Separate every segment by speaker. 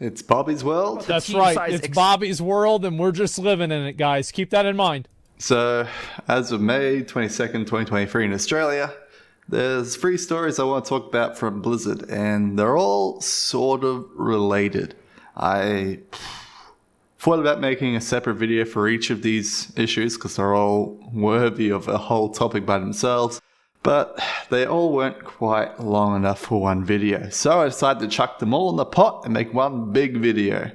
Speaker 1: It's Bobby's world.
Speaker 2: That's right. It's Bobby's world, and we're just living in it, guys. Keep that in mind.
Speaker 1: So, as of May 22nd, 2023 in Australia, there's 3 stories I want to talk about from Blizzard, and they're all sort of related. I thought about making a separate video for each of these issues because they're all worthy of a whole topic by themselves, but they all weren't quite long enough for one video. So I decided to chuck them all in the pot and make one big video.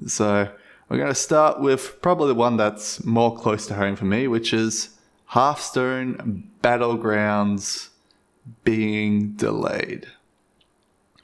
Speaker 1: So we're going to start with probably the one that's more close to home for me, which is Hearthstone Battlegrounds being delayed.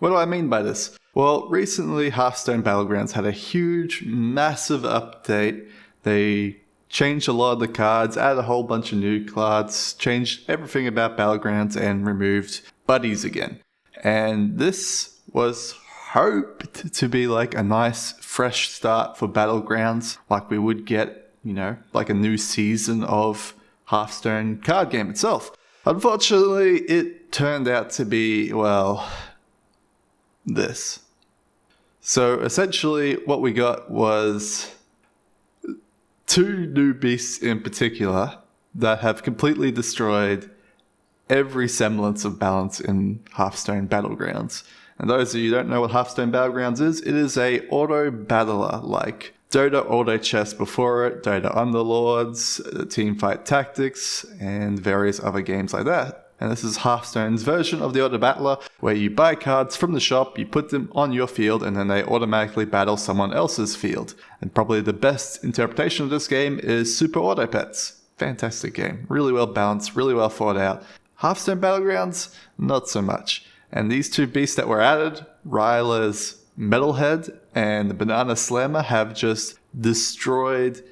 Speaker 1: What do I mean by this? Well, recently Hearthstone Battlegrounds had a huge, massive update. They changed a lot of the cards, added a whole bunch of new cards, changed everything about Battlegrounds, and removed buddies again. And this was hoped to be like a nice, fresh start for Battlegrounds, like we would get, like a new season of Hearthstone card game itself. Unfortunately, it turned out to be, well, this. So essentially what we got was 2 new beasts in particular that have completely destroyed every semblance of balance in Hearthstone Battlegrounds. And those of you who don't know what Hearthstone Battlegrounds is, it is a auto battler like Dota Auto Chess before it, Dota Underlords, Teamfight Tactics, and various other games like that. And this is Hearthstone's version of the auto battler, where you buy cards from the shop, you put them on your field, and then they automatically battle someone else's field. And probably the best interpretation of this game is Super Auto Pets. Fantastic game. Really well balanced, really well thought out. Hearthstone Battlegrounds, not so much. And these 2 beasts that were added, Ryla's Metalhead and the Banana Slammer, have just destroyed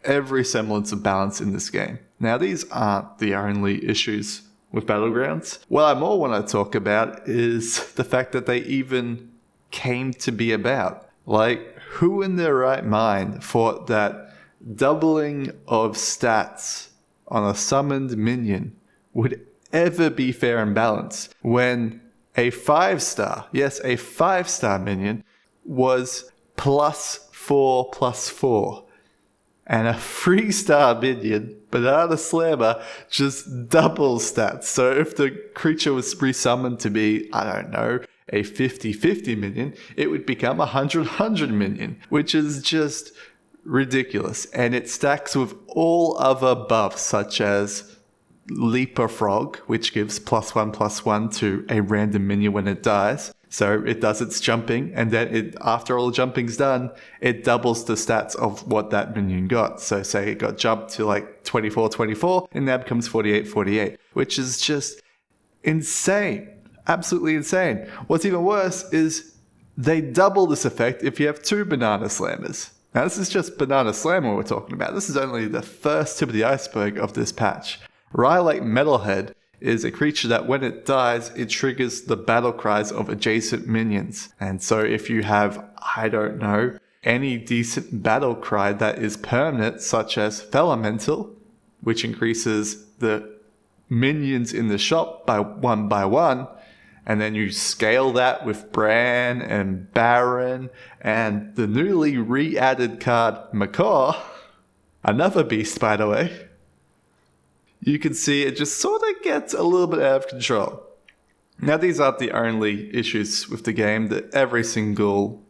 Speaker 1: every semblance of balance in this game. Now, these aren't the only issues with Battlegrounds. What I more want to talk about is the fact that they even came to be about. Like, who in their right mind thought that doubling of stats on a summoned minion would ever be fair and balanced when a 5-star, yes, a 5-star minion was +4/+4. And a 3-star minion, Banana Slammer, just doubles stats. So if the creature was resummoned to be, I don't know, a 50/50 minion, it would become a 100/100 minion, which is just ridiculous. And it stacks with all other buffs, such as Leapfrog, which gives +1/+1 to a random minion when it dies. So it does its jumping, and then after all the jumping's done, it doubles the stats of what that minion got. So say it got jumped to like 24/24, and now becomes 48/48, which is just insane. Absolutely insane. What's even worse is they double this effect if you have 2 Banana Slammers. Now this is just Banana Slammer we're talking about. This is only the first tip of the iceberg of this patch. Rylake Metalhead is a creature that when it dies, it triggers the battle cries of adjacent minions. And so if you have, I don't know, any decent battle cry that is permanent, such as Felamental, which increases the minions in the shop by 1 by 1, and then you scale that with Bran and Baron and the newly re-added card Macaw, another beast by the way, you can see it just sort of gets a little bit out of control. Now, these aren't the only issues with the game. That every single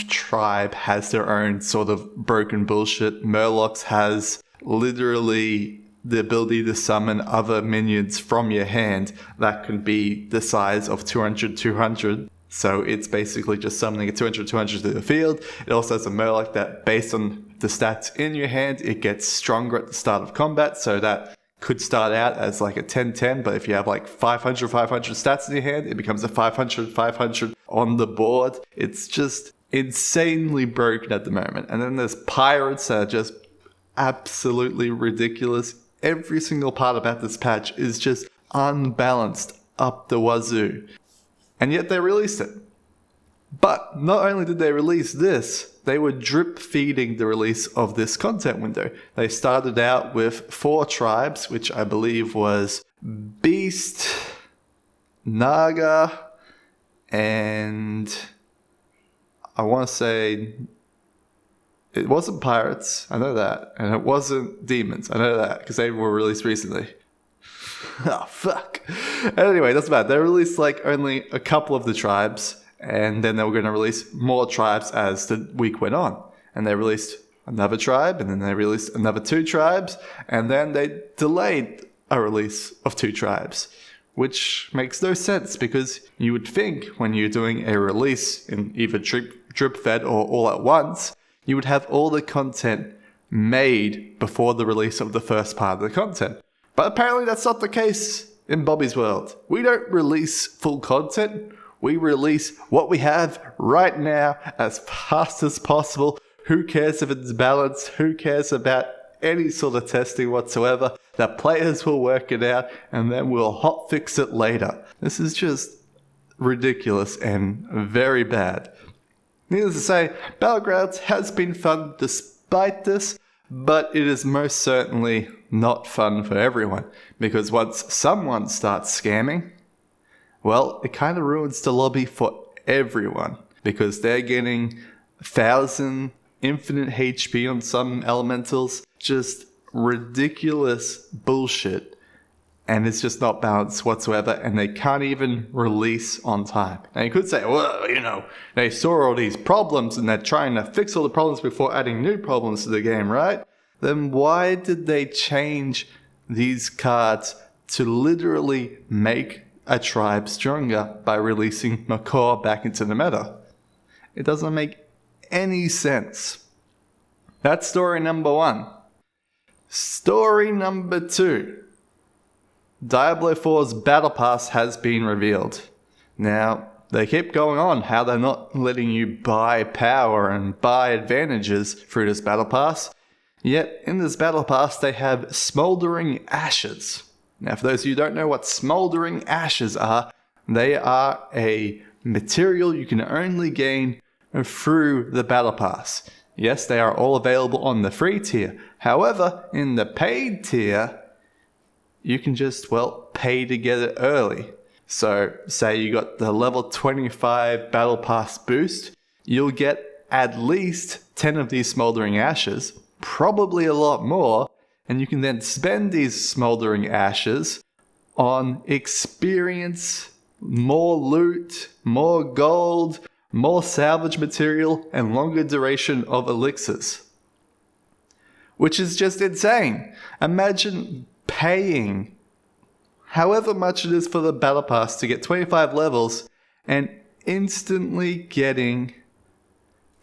Speaker 1: tribe has their own sort of broken bullshit. Murlocs has literally the ability to summon other minions from your hand that can be the size of 200/200. So it's basically just summoning a 200/200 to the field. It also has a Murloc that, based on the stats in your hand, it gets stronger at the start of combat. So that could start out as like a 10/10, but if you have like 500 stats in your hand, it becomes a 500 on the board. It's just insanely broken at the moment. And then there's pirates that are just absolutely ridiculous. Every single part about this patch is just unbalanced up the wazoo. And yet they released it. But not only did they release this, they were drip feeding the release of this content window. They started out with 4 tribes, which I believe was Beast, Naga, and I want to say it wasn't pirates, I know that, and it wasn't demons, I know that, because they were released recently. Oh, fuck. Anyway, doesn't matter. They released like only a couple of the tribes, and then they were going to release more tribes as the week went on. And they released another tribe, and then they released another 2 tribes, and then they delayed a release of 2 tribes. Which makes no sense, because you would think when you're doing a release in either drip fed or all at once, you would have all the content made before the release of the first part of the content. But apparently that's not the case in Bobby's world. We don't release full content. We release what we have right now as fast as possible. Who cares if it's balanced? Who cares about any sort of testing whatsoever? The players will work it out, and then we'll hotfix it later. This is just ridiculous and very bad. Needless to say, Battlegrounds has been fun despite this, but it is most certainly not fun for everyone, because once someone starts scamming, well, it kind of ruins the lobby for everyone, because they're getting 1,000 infinite HP on some elementals, just ridiculous bullshit, and it's just not balanced whatsoever, and they can't even release on time. Now you could say, well, you know, they saw all these problems and they're trying to fix all the problems before adding new problems to the game, right? Then why did they change these cards to literally make a tribe stronger by releasing Macaw back into the meta? It doesn't make any sense. That's story number 1. Story number 2. Diablo 4's Battle Pass has been revealed. Now, they keep going on how they're not letting you buy power and buy advantages through this Battle Pass. Yet, in this Battle Pass, they have Smoldering Ashes. Now, for those of you who don't know what Smoldering Ashes are, they are a material you can only gain through the Battle Pass. Yes, they are all available on the free tier. However, in the paid tier, you can just, well, pay to get it early. So, say you got the level 25 Battle Pass boost, you'll get at least 10 of these Smoldering Ashes, probably a lot more, and you can then spend these Smoldering Ashes on experience, more loot, more gold, more salvage material, and longer duration of elixirs. Which is just insane. Imagine paying however much it is for the Battle Pass to get 25 levels and instantly getting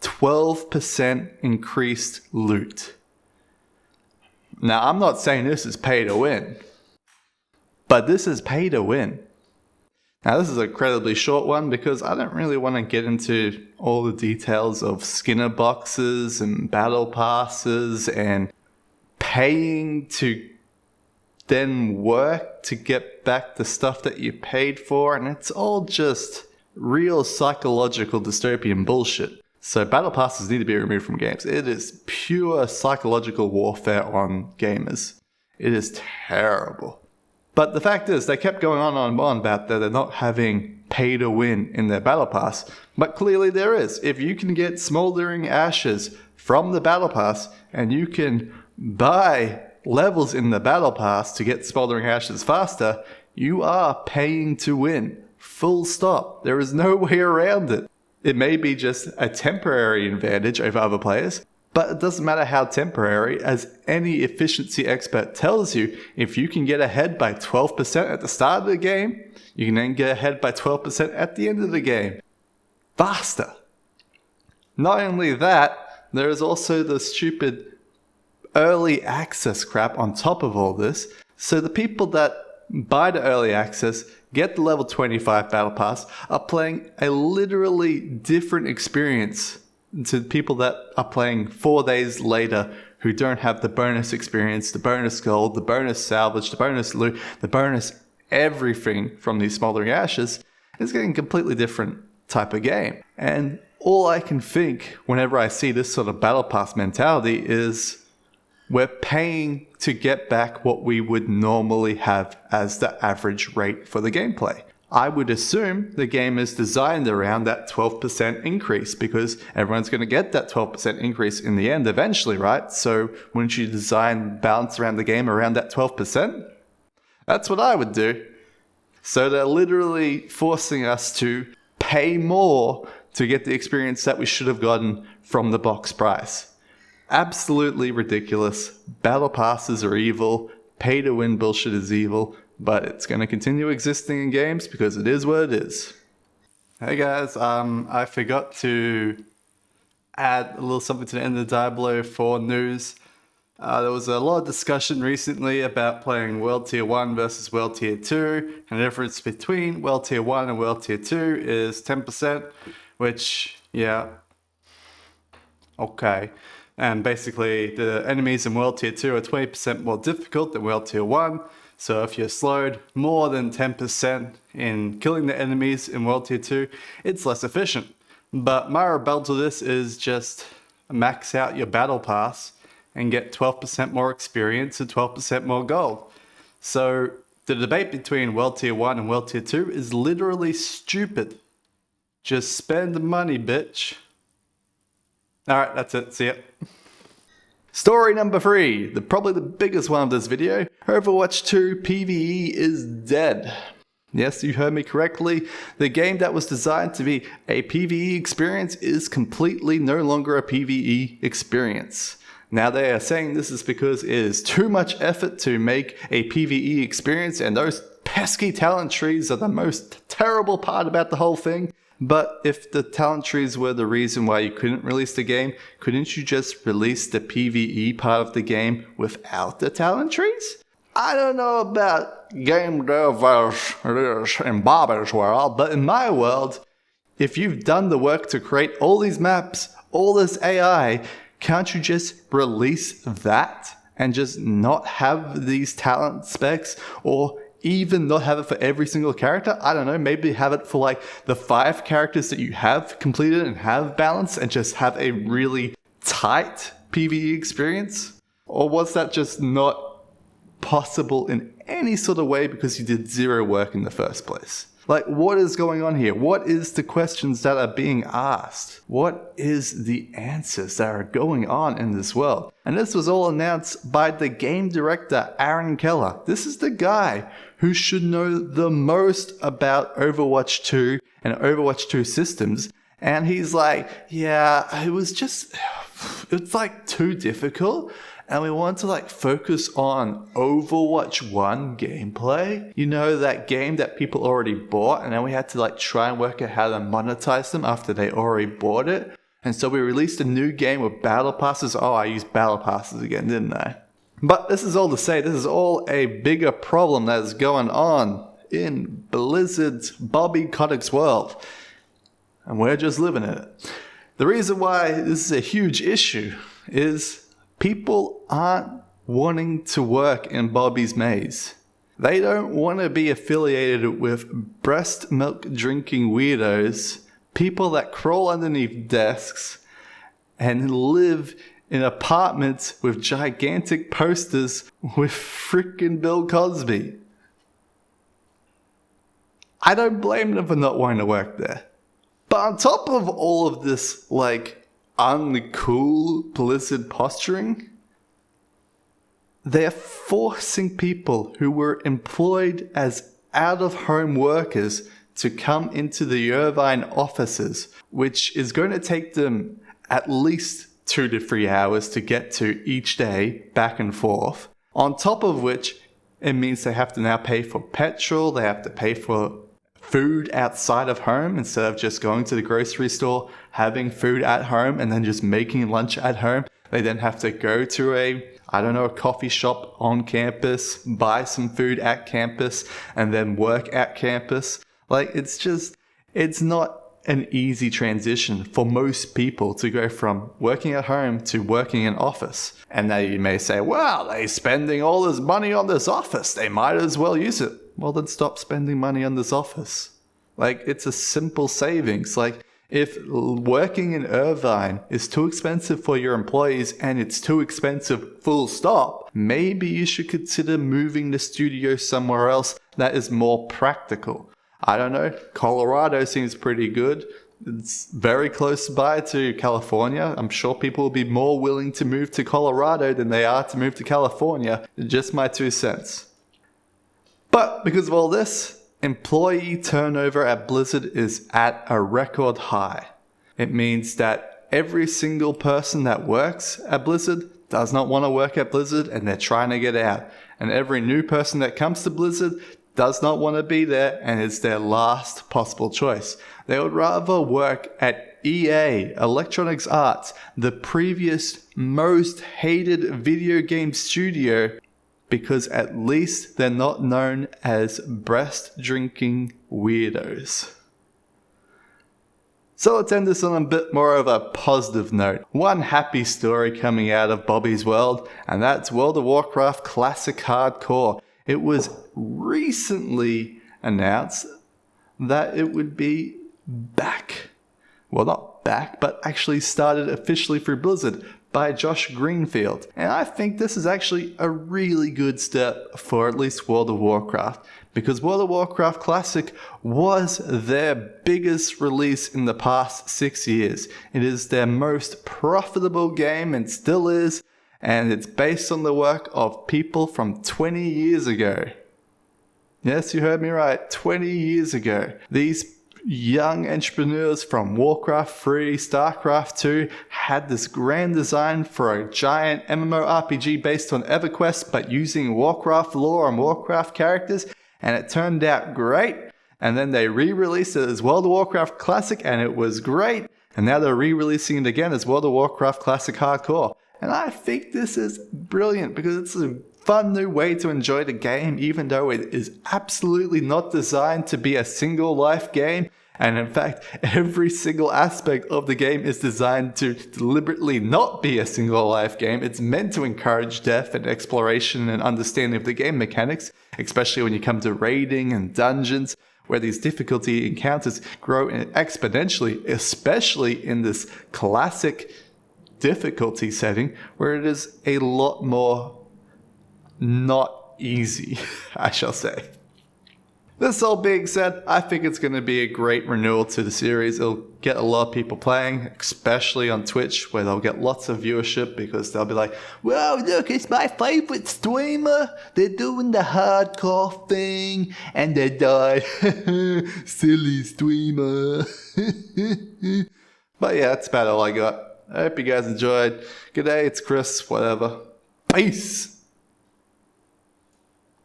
Speaker 1: 12% increased loot. Now, I'm not saying this is pay to win, but this is pay to win. Now, this is an incredibly short one because I don't really want to get into all the details of Skinner boxes and battle passes and paying to then work to get back the stuff that you paid for, and it's all just real psychological dystopian bullshit. So battle passes need to be removed from games. It is pure psychological warfare on gamers. It is terrible. But the fact is, they kept going on and on about that they're not having pay to win in their battle pass, but clearly there is. If you can get Smoldering Ashes from the battle pass, and you can buy levels in the battle pass to get Smoldering Ashes faster, you are paying to win. Full stop. There is no way around it. It may be just a temporary advantage over other players, but it doesn't matter how temporary, as any efficiency expert tells you, if you can get ahead by 12% at the start of the game, you can then get ahead by 12% at the end of the game. Faster. Not only that, there is also the stupid early access crap on top of all this. So the people that buy the early access, get the level 25 battle pass, are playing a literally different experience to people that are playing 4 days later who don't have the bonus experience, the bonus gold, the bonus salvage, the bonus loot, the bonus everything from these Smoldering Ashes. It's getting a completely different type of game. And all I can think whenever I see this sort of battle pass mentality is we're paying to get back what we would normally have as the average rate for the gameplay. I would assume the game is designed around that 12% increase because everyone's going to get that 12% increase in the end eventually, right? So wouldn't you design balance around the game around that 12%? That's what I would do. So they're literally forcing us to pay more to get the experience that we should have gotten from the box price. Absolutely ridiculous. Battle passes are evil. Pay to win bullshit is evil. But it's going to continue existing in games because it is what it is. Hey guys, I forgot to add a little something to the end of the Diablo 4 news. There was a lot of discussion recently about playing World Tier 1 versus World Tier 2. And the difference between World Tier 1 and World Tier 2 is 10%, which, yeah, okay. And basically, the enemies in World Tier 2 are 20% more difficult than World Tier 1. So if you're slowed more than 10% in killing the enemies in World Tier 2, it's less efficient. But my rebuttal to this is just max out your Battle Pass and get 12% more experience and 12% more gold. So the debate between World Tier 1 and World Tier 2 is literally stupid. Just spend the money, bitch. Alright, that's it. See ya. Story number 3, probably the biggest one of this video. Overwatch 2 PvE is dead. Yes, you heard me correctly. The game that was designed to be a PvE experience is completely no longer a PvE experience. Now they are saying this is because it is too much effort to make a PvE experience and those pesky talent trees are the most terrible part about the whole thing. But if the talent trees were the reason why you couldn't release the game, couldn't you just release the PvE part of the game without the talent trees? I don't know about game developers in Bobby's world, but in my world, if you've done the work to create all these maps, all this AI, can't you just release that and just not have these talent specs or even not have it for every single character? I don't know, maybe have it for like the 5 characters that you have completed and have balance and just have a really tight PvE experience? Or was that just not possible in any sort of way because you did zero work in the first place? Like, what is going on here? What is the questions that are being asked? What is the answers that are going on in this world? And this was all announced by the game director, Aaron Keller. This is the guy who should know the most about Overwatch 2 and Overwatch 2 systems. And he's like, yeah, it's like too difficult. And we want to like focus on Overwatch 1 gameplay. You know, that game that people already bought, and then we had to like try and work out how to monetize them after they already bought it. And so we released a new game with battle passes. Oh, I used battle passes again, didn't I? But this is all to say, this is all a bigger problem that is going on in Blizzard's Bobby Kotick's world. And we're just living in it. The reason why this is a huge issue is people aren't wanting to work in Bobby's maze. They don't want to be affiliated with breast milk drinking weirdos, people that crawl underneath desks and live in apartments with gigantic posters with frickin' Bill Cosby. I don't blame them for not wanting to work there. But on top of all of this, like, uncool Blizzard posturing, they're forcing people who were employed as out-of-home workers to come into the Irvine offices, which is going to take them at least 2 to 3 hours to get to each day, back and forth. On top of which, it means they have to now pay for petrol, they have to pay for food outside of home instead of just going to the grocery store, having food at home, and then just making lunch at home. They then have to go to a coffee shop on campus, buy some food at campus, and then work at campus. Like, it's not an easy transition for most people to go from working at home to working in office. And now you may say, well, they're spending all this money on this office, they might as well use it. Well, then stop spending money on this office. Like, it's a simple savings. Like, if working in Irvine is too expensive for your employees and it's too expensive full stop, maybe you should consider moving the studio somewhere else that is more practical. I don't know, Colorado seems pretty good. It's very close by to California. I'm sure people will be more willing to move to Colorado than they are to move to California. Just my 2 cents. But because of all this, employee turnover at Blizzard is at a record high. It means that every single person that works at Blizzard does not want to work at Blizzard and they're trying to get out. And every new person that comes to Blizzard does not want to be there and it's their last possible choice. They would rather work at EA, Electronic Arts, the previous most hated video game studio, because at least they're not known as breast drinking weirdos. So let's end this on a bit more of a positive note. One happy story coming out of Bobby's world, and that's World of Warcraft Classic Hardcore. It was recently announced that it would be back. Well, not back, but actually started officially through Blizzard by Josh Greenfield. And I think this is actually a really good step for at least World of Warcraft, because World of Warcraft Classic was their biggest release in the past 6 years. It is their most profitable game and still is, and it's based on the work of people from 20 years ago. Yes, you heard me right, 20 years ago. These young entrepreneurs from Warcraft 3, StarCraft 2 had this grand design for a giant MMORPG based on EverQuest but using Warcraft lore and Warcraft characters, and it turned out great. And then they re-released it as World of Warcraft Classic and it was great, and now they're re-releasing it again as World of Warcraft Classic Hardcore. And I think this is brilliant because it's a fun new way to enjoy the game, even though it is absolutely not designed to be a single life game. And in fact, every single aspect of the game is designed to deliberately not be a single life game. It's meant to encourage depth and exploration and understanding of the game mechanics, especially when you come to raiding and dungeons, where these difficulty encounters grow exponentially, especially in this classic difficulty setting, where it is a lot more not easy, I shall say. This all being said, I think it's going to be a great renewal to the series. It'll get a lot of people playing, especially on Twitch, where they'll get lots of viewership because they'll be like, "Wow, look, it's my favorite streamer. They're doing the hardcore thing and they die. Silly streamer." But yeah, that's about all I got. I hope you guys enjoyed. Good day, it's Kris, whatever. Peace!